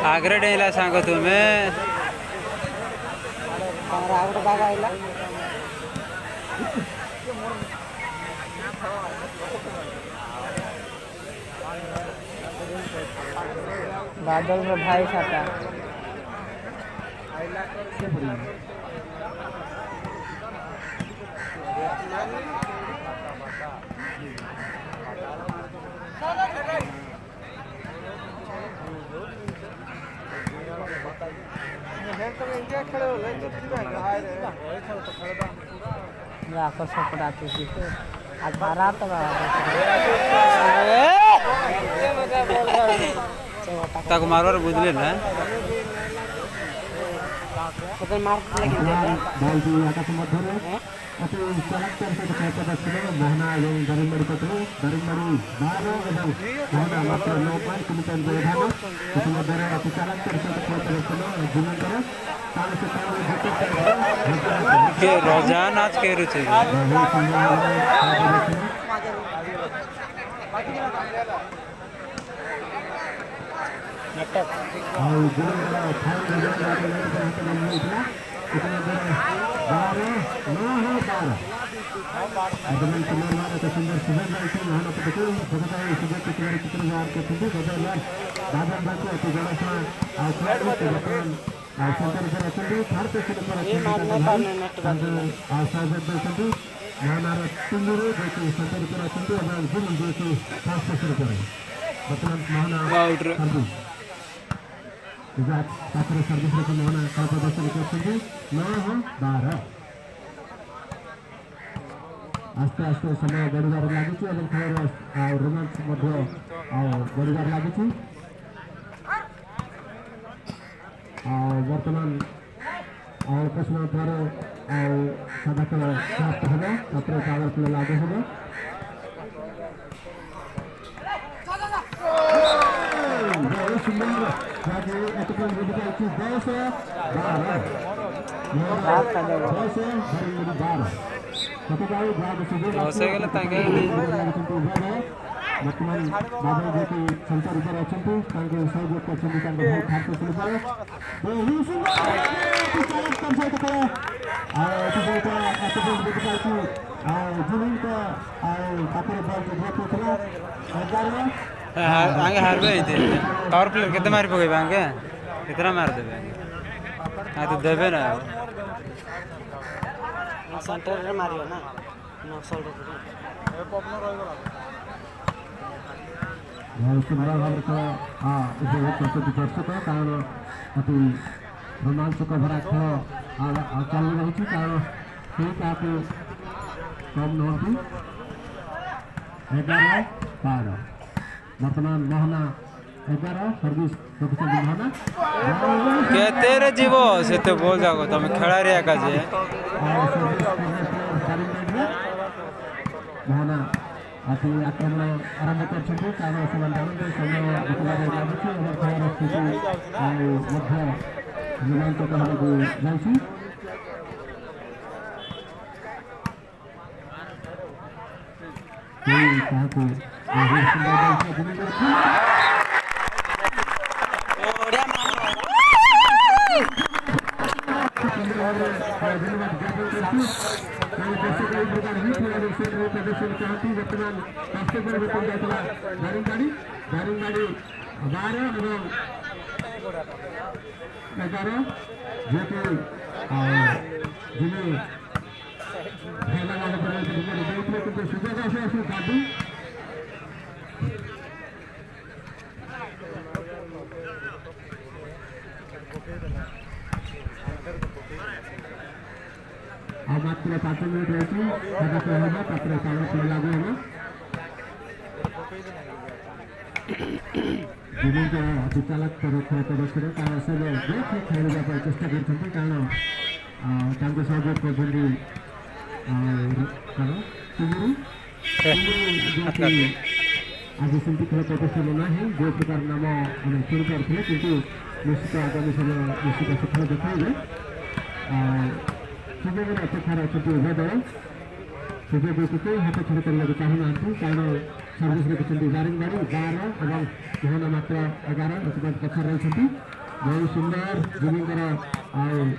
Agro डेला सांग तुम्हें बादल में भाई साथा आकर्षक पड़ाते आज बारात तक मारवार बुझले ना मोहना दारिंगबाड़ी पटू दारिंगबाड़ी 12 और मोहना मात्र 9 पॉइंट किलोमीटर व्यवधान इतिमध्ये अति चालक प्रदर्शन जिंकून के रोजान आज केरू छे आस्ते आस्ते समय बढ़िबार लागिछि एवं खेलर रोमांच मध्य बढ़िबार लागिछि वर्तमान अल्प समय पर सादा खेल समाप्त होगा तापर पावर प्ले लागू होगा बहुत सुंदर बाकी एतपन बुझाइछि 10-12 वर्तमान बाबा जी संचार ऊपर अच्छा सहयोग आगे हारबे पावर प्ले केते मारी पकेबे आगे कितना मार देबे आ तो देबे ना सेंटर रे मारियो ना नक्सल रे सुंदर भाव प्रस्तुति दर्शक कारण अति रोमांचक भरा खेल चल रही कारण से कम नहती 11-12 वर्तमान मोहना 11 सर्विस प्रोफेसर मोहना केते रे जीवो से तो बोल जागो तुम खेला रे का जे मोहना अति आक्रमण आरंभ कर कारण से समय विकलार लगे खेल स्थिति मध्य रोमांचक होगा दारिंगबाड़ी 12 और 11 जो कि जिन्हें खेला वाले सुबह से काटू अब मात्र 5 मिनट रही लागू होगा अति चालक खेल प्रदर्शन कारण से खेल चेष्टा कर कारण सहयोग कर आज सेमती खेल प्रदर्शन ना है जो प्रकार नाम शुरू करते किंतु ନିଶ୍ଚିତ ଆଗାମୀ ସମୟ ନିଶ୍ଚିତ ସଫଳ ଦେଖାଇବେ। ସୁଯୋଗର ଅପେକ୍ଷାରେ ଅଛନ୍ତି ଉଭୟ ଦଳ। ସୁଯୋଗକୁ କେହି ହାତ ଛଡ଼ା କରିବାକୁ ଚାହୁଁନାହାନ୍ତି, କାରଣ ସର୍ଭିସ୍ ରଖିଛନ୍ତି ବାରମ୍ବାର 12 ଏବଂ ମୋହନ ମାତ୍ର 11 ଏଥିପାଇଁ ପଛରେ ରହିଛନ୍ତି। ବହୁତ ସୁନ୍ଦର ଜୁନିଙ୍କର ଆଉ